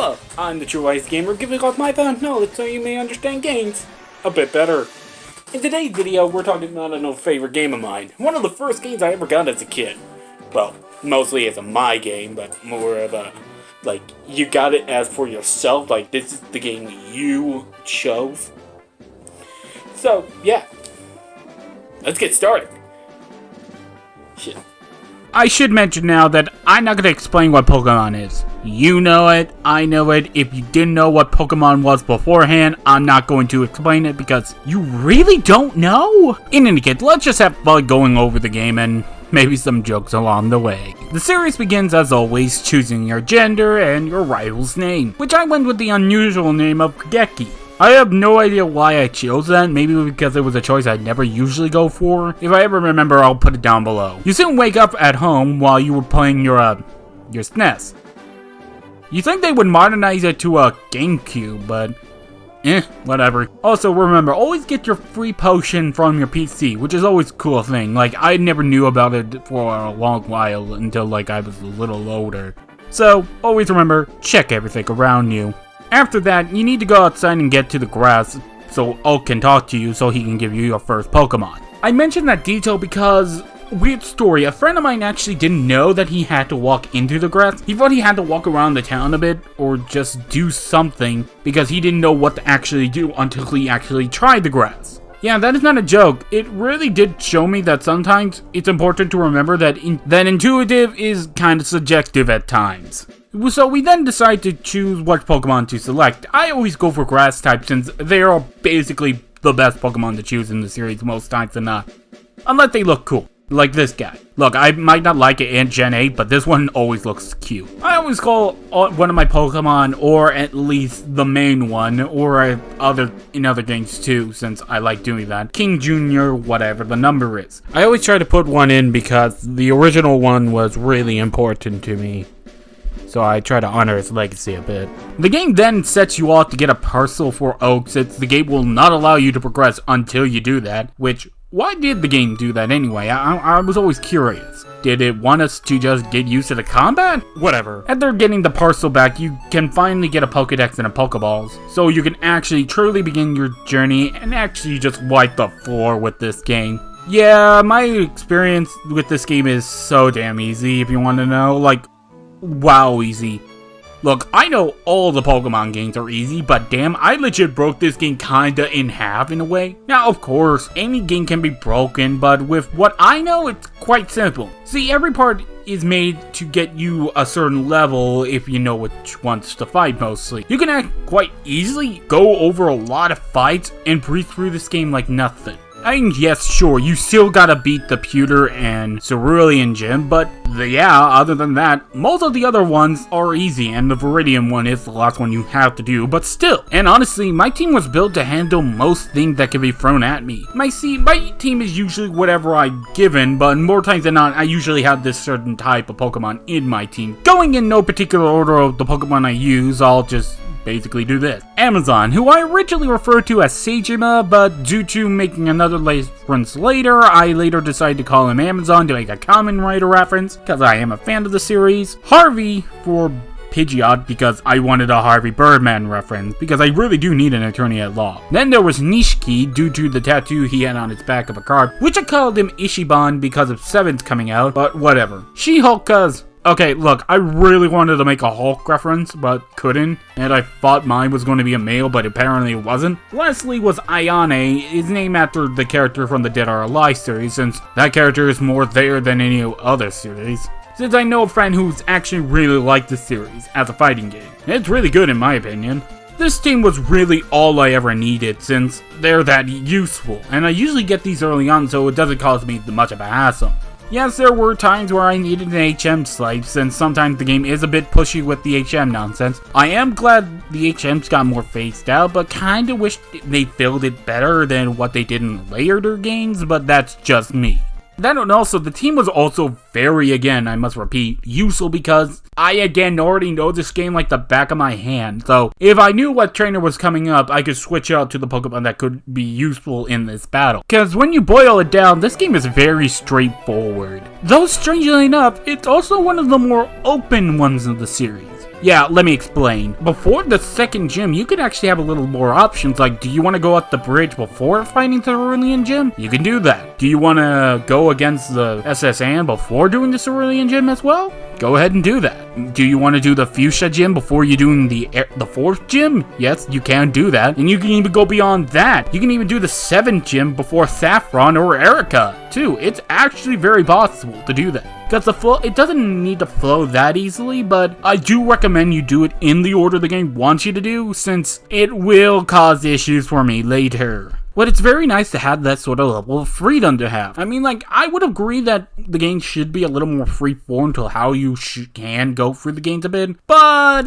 Hello, I'm the True Wise Gamer, giving off my found knowledge so you may understand games a bit better. In today's video, we're talking about an old favorite game of mine. One of the first games I ever got as a kid. Well, mostly as a my game, but more of a, like, you got it as for yourself, like, this is the game you chose. So, yeah. Let's get started. Shit. I should mention now that I'm not going to explain what Pokemon is. You know it, I know it. If you didn't know what Pokemon was beforehand, I'm not going to explain it because you really don't know? In any case, let's just have fun going over the game and maybe some jokes along the way. The series begins as always choosing your gender and your rival's name, which I went with the unusual name of Geki. I have no idea why I chose that, maybe because it was a choice I'd never usually go for. If I ever remember, I'll put it down below. You soon wake up at home while you were playing your SNES. You think they would modernize it to a GameCube, but whatever. Also, remember, always get your free potion from your PC, which is always a cool thing. Like, I never knew about it for a long while until, like, I was a little older. So, always remember, check everything around you. After that, you need to go outside and get to the grass so Oak can talk to you so he can give you your first Pokemon. I mentioned that detail because, weird story, a friend of mine actually didn't know that he had to walk into the grass. He thought he had to walk around the town a bit or just do something because he didn't know what to actually do until he actually tried the grass. Yeah, that is not a joke. It really did show me that sometimes it's important to remember that intuitive is kind of subjective at times. So we then decide to choose what Pokemon to select. I always go for grass type since they are basically the best Pokemon to choose in the series most times than not. Unless they look cool. Like this guy. Look, I might not like it in Gen 8, but this one always looks cute. I always call one of my Pokemon, or at least the main one, or in other games too, since I like doing that, King Jr., whatever the number is. I always try to put one in because the original one was really important to me. So I try to honor his legacy a bit. The game then sets you off to get a parcel for Oak, since the game will not allow you to progress until you do that, which, why did the game do that anyway? I was always curious. Did it want us to just get used to the combat? Whatever. After getting the parcel back, you can finally get a Pokedex and a Pokeballs, so you can actually truly begin your journey and actually just wipe the floor with this game. Yeah, my experience with this game is so damn easy, if you want to know. Like, wow easy. Look, I know all the Pokemon games are easy, but damn, I legit broke this game kinda in half in a way. Now, of course, any game can be broken, but with what I know, it's quite simple. See, every part is made to get you a certain level if you know which ones to fight mostly. You can quite easily go over a lot of fights and breeze through this game like nothing. I mean, yes, sure, you still gotta beat the Pewter and Cerulean Gym, but yeah, other than that, most of the other ones are easy, and the Viridian one is the last one you have to do, but still. And honestly, my team was built to handle most things that can be thrown at me. My team is usually whatever I'm given, but more times than not, I usually have this certain type of Pokemon in my team. Going in no particular order of the Pokemon I use, I'll just basically do this. Amazon, who I originally referred to as Sagema, but due to making another reference later, I later decided to call him Amazon to make a Kamen Rider reference, because I am a fan of the series. Harvey for Pidgeot, because I wanted a Harvey Birdman reference, because I really do need an attorney at law. Then there was Nishiki, due to the tattoo he had on his back of a card, which I called him Ishiban because of 7th coming out, but whatever. She-Hulk, cause okay, look, I really wanted to make a Hulk reference, but couldn't, and I thought mine was going to be a male, but apparently it wasn't. Lastly was Ayane, is named after the character from the Dead or Alive series, since that character is more there than any other series. Since I know a friend who's actually really liked the series as a fighting game. It's really good in my opinion. This team was really all I ever needed since they're that useful, and I usually get these early on so it doesn't cause me much of a hassle. Yes, there were times where I needed an HM swipe, since sometimes the game is a bit pushy with the HM nonsense. I am glad the HMs got more phased out, but kinda wish they filled it better than what they did in later games, but that's just me. Then and also, the team was also very, again, I must repeat, useful because I, again, already know this game like the back of my hand. So, if I knew what trainer was coming up, I could switch out to the Pokemon that could be useful in this battle. Because when you boil it down, this game is very straightforward. Though, strangely enough, it's also one of the more open ones of the series. Yeah, let me explain. Before the second gym, you could actually have a little more options, like, do you want to go up the bridge before fighting the Cerulean Gym? You can do that. Do you want to go against the SSN before doing the Cerulean Gym as well? Go ahead and do that. Do you want to do the Fuchsia Gym before you doing the fourth gym? Yes, you can do that. And you can even go beyond that. You can even do the 7th gym before Saffron or Erica, too. It's actually very possible to do that. Because the flow, it doesn't need to flow that easily, but I do recommend you do it in the order the game wants you to do, since it will cause issues for me later. But it's very nice to have that sort of level of freedom to have. I mean, like, I would agree that the game should be a little more free-form to how you can go through the games a bit, but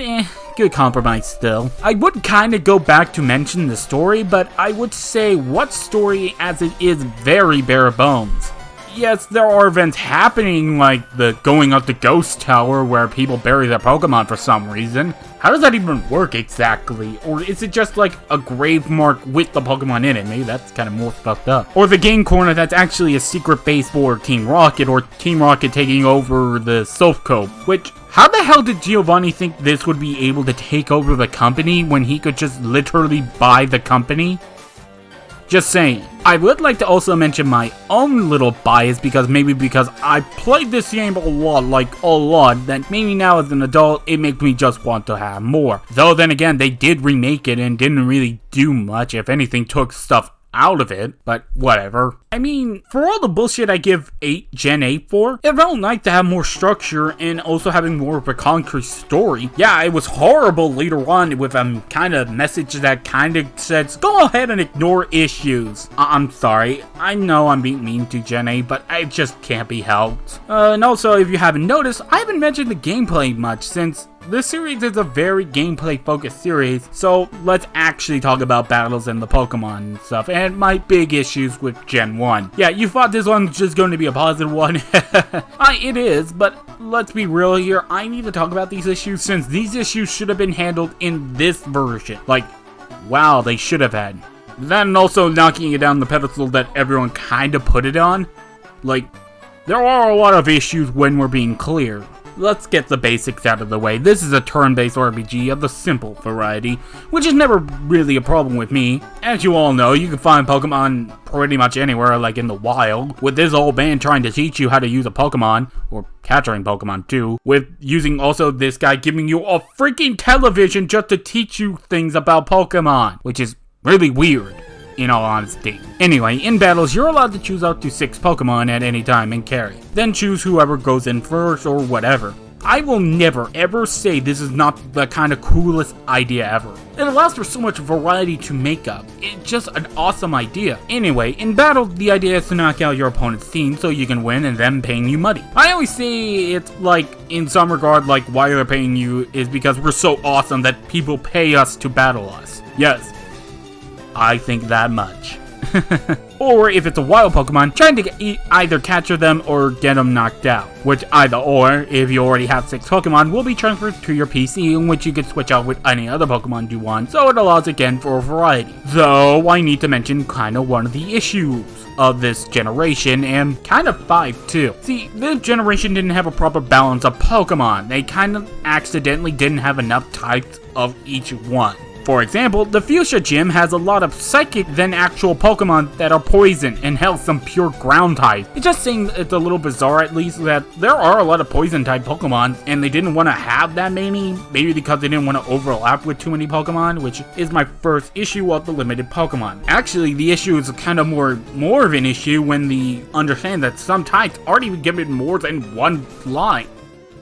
good compromise still. I would kind of go back to mention the story, but I would say what story as it is very bare bones. Yes, there are events happening like the going up the ghost tower where people bury their Pokemon for some reason. How does that even work exactly? Or is it just like a grave mark with the Pokemon in it? Maybe that's kind of more fucked up. Or the game corner that's actually a secret base for Team Rocket, or Team Rocket taking over the Silph Cove, which, how the hell did Giovanni think this would be able to take over the company when he could just literally buy the company? Just saying. I would like to also mention my own little bias because I played this game a lot, that maybe now as an adult, it makes me just want to have more. Though then again, they did remake it and didn't really do much, if anything, took stuff out of it, but whatever. I mean, for all the bullshit I give Gen 8 for, it felt nice to have more structure and also having more of a concrete story. Yeah, it was horrible later on with a kind of message that kind of says, go ahead and ignore issues. I'm sorry, I know I'm being mean to Gen 8, but it just can't be helped. And also, if you haven't noticed, I haven't mentioned the gameplay much since this series is a very gameplay-focused series, so let's actually talk about battles and the Pokemon and stuff, and my big issues with Gen 1. Yeah, you thought this one was just going to be a positive one? It is, but let's be real here, I need to talk about these issues since these issues should have been handled in this version. Like, wow, they should have had. Then also knocking it down the pedestal that everyone kind of put it on. Like, there are a lot of issues when we're being clear. Let's get the basics out of the way. This is a turn-based RPG of the simple variety, which is never really a problem with me. As you all know, you can find Pokemon pretty much anywhere, like in the wild, with this old man trying to teach you how to use a Pokemon, or capturing Pokemon too, with using also this guy giving you a freaking television just to teach you things about Pokemon, which is really weird, in all honesty. Anyway, in battles, you're allowed to choose up to 6 Pokemon at any time and carry. Then choose whoever goes in first or whatever. I will never ever say this is not the kind of coolest idea ever. It allows for so much variety to make up. It's just an awesome idea. Anyway, in battle, the idea is to knock out your opponent's team so you can win and them paying you money. I always say it's like, in some regard, like why they're paying you is because we're so awesome that people pay us to battle us. Yes, I think that much. Or if it's a wild Pokemon, trying to either capture them or get them knocked out. Which either or, if you already have 6 Pokemon, will be transferred to your PC, in which you can switch out with any other Pokemon you want, so it allows again for a variety. Though, I need to mention kind of one of the issues of this generation, and kind of 5 too. See, this generation didn't have a proper balance of Pokemon. They kind of accidentally didn't have enough types of each one. For example, the Fuchsia Gym has a lot of psychic than actual Pokemon that are poison and hell some pure ground type. It's just saying it's a little bizarre at least that there are a lot of poison type Pokemon and they didn't want to have that maybe because they didn't want to overlap with too many Pokemon, which is my first issue of the limited Pokemon. Actually, the issue is kind of more of an issue when they understand that some types aren't even given more than one line.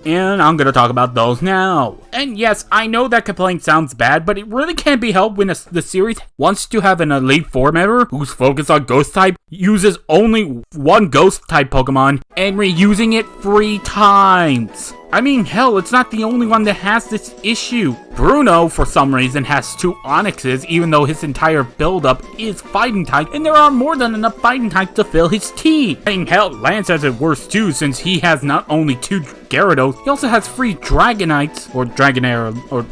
And I'm gonna talk about those now. And yes, I know that complaint sounds bad, but it really can't be helped when the series wants to have an Elite Four member who's focused on Ghost type, uses only one Ghost type Pokemon, and reusing it 3 times. I mean, hell, it's not the only one that has this issue. Bruno, for some reason, has 2 Onyxes, even though his entire build-up is fighting type, and there are more than enough fighting types to fill his team. I mean, hell, Lance has it worse too, since he has not only 2 Gyarados, he also has 3 Dragonites, or Dragonair, or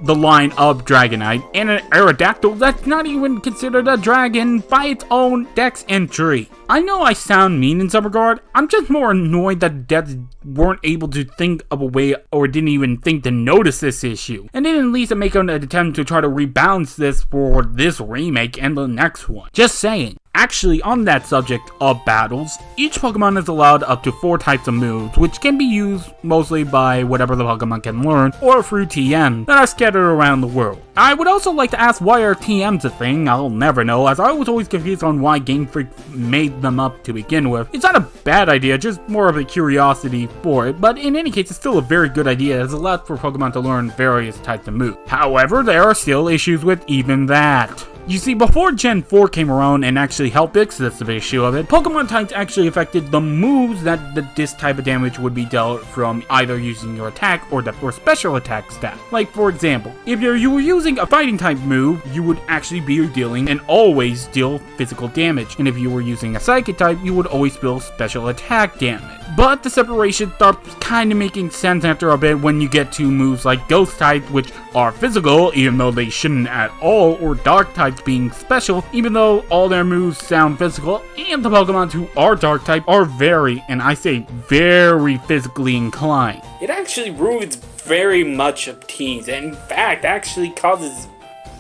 the line of Dragonite, and an Aerodactyl that's not even considered a dragon by its own dex entry. I know I sound mean in some regard, I'm just more annoyed that devs weren't able to think of a way or didn't even think to notice this issue, and didn't at least make an attempt to try to rebalance this for this remake and the next one. Just saying. Actually, on that subject of battles, each Pokemon is allowed up to 4 types of moves, which can be used mostly by whatever the Pokemon can learn, or through TMs that are scattered around the world. I would also like to ask, why are TMs a thing? I'll never know, as I was always confused on why Game Freak made them up to begin with. It's not a bad idea, just more of a curiosity for it, but in any case, it's still a very good idea as it allows for Pokemon to learn various types of moves. However, there are still issues with even that. You see, before Gen 4 came around and actually helped fix this issue of it, Pokemon types actually affected the moves that this type of damage would be dealt from either using your attack or special attack stat. Like, for example, if you were using a fighting type move, you would actually be dealing and always deal physical damage. And if you were using a psychic type, you would always deal special attack damage. But the separation starts kind of making sense after a bit when you get to moves like Ghost type, which are physical, even though they shouldn't at all, or Dark types being special, even though all their moves sound physical, and the Pokemon who are Dark type are very, and I say very, physically inclined. It actually ruins very much of teams, and in fact actually causes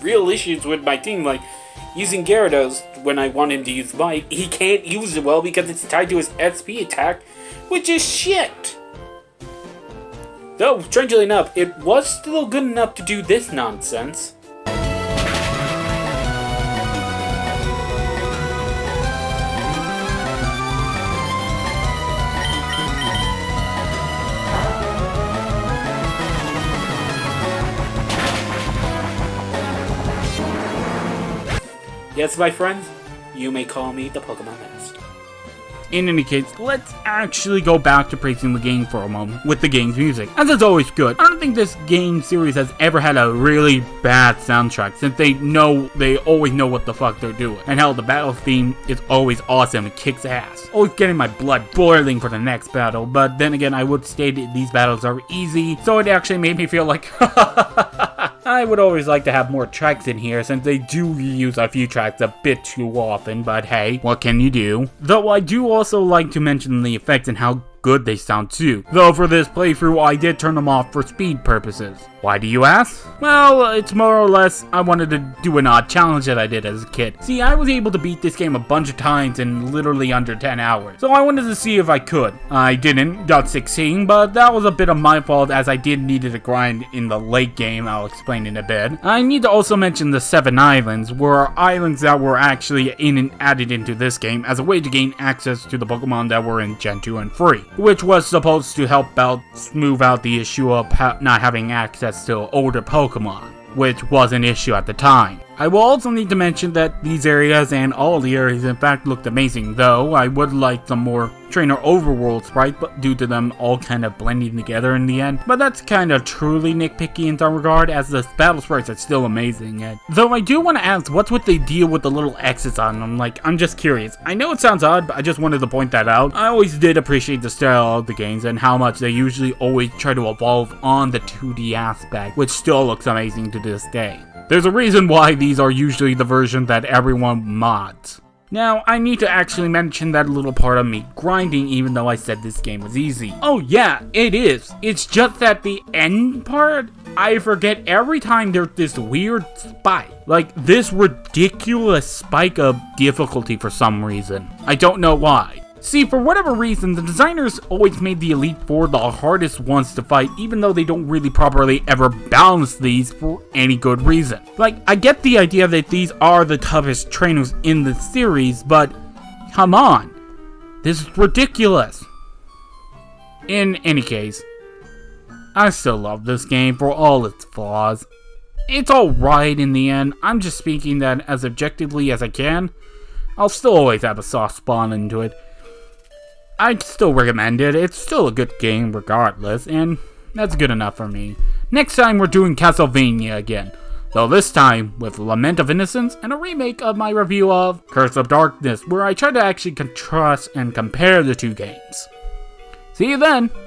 real issues with my team, like using Gyarados when I want him to use Bite. He can't use it well because it's tied to his SP attack, which is shit. Though, strangely enough, it was still good enough to do this nonsense. Yes, my friends, you may call me the Pokemon Master. In any case, let's actually go back to praising the game for a moment with the game's music, as it's always good. I don't think this game series has ever had a really bad soundtrack, since they always know what the fuck they're doing. And hell, the battle theme is always awesome, it kicks ass. Always getting my blood boiling for the next battle, but then again, I would state these battles are easy, so it actually made me feel like I would always like to have more tracks in here, since they do reuse a few tracks a bit too often, but hey, what can you do? Though I do also like to mention the effects and how good they sound too. Though for this playthrough, I did turn them off for speed purposes. Why do you ask? Well, it's more or less I wanted to do an odd challenge that I did as a kid. See, I was able to beat this game a bunch of times in literally under 10 hours. So I wanted to see if I could. I didn't, got 16, but that was a bit of my fault as I did need to grind in the late game. I'll explain in a bit. I need to also mention the 7 islands, were islands that were actually added into this game as a way to gain access to the Pokemon that were in Gen 2 and 3. Which was supposed to help smooth out the issue of not having access to older Pokemon, which was an issue at the time. I will also need to mention that these areas and all the areas in fact looked amazing, though I would like some more trainer overworld sprites, but due to them all kind of blending together in the end. But that's kind of truly nitpicky in some regard, as the battle sprites are still amazing. And though I do want to ask, what's with the deal with the little X's on them? Like, I'm just curious. I know it sounds odd, but I just wanted to point that out. I always did appreciate the style of the games and how much they usually always try to evolve on the 2D aspect, which still looks amazing to this day. There's a reason why these are usually the version that everyone mods. Now, I need to actually mention that little part of me grinding, even though I said this game was easy. Oh yeah, it is. It's just that the end part, I forget every time there's this weird spike. Like, this ridiculous spike of difficulty for some reason. I don't know why. See, for whatever reason, the designers always made the Elite Four the hardest ones to fight, even though they don't really properly ever balance these for any good reason. Like, I get the idea that these are the toughest trainers in the series, but come on. This is ridiculous. In any case, I still love this game for all its flaws. It's alright in the end. I'm just speaking that as objectively as I can. I'll still always have a soft spot into it. I'd still recommend it. It's still a good game regardless, and that's good enough for me. Next time we're doing Castlevania again, though this time with Lament of Innocence and a remake of my review of Curse of Darkness, where I try to actually contrast and compare the two games. See you then!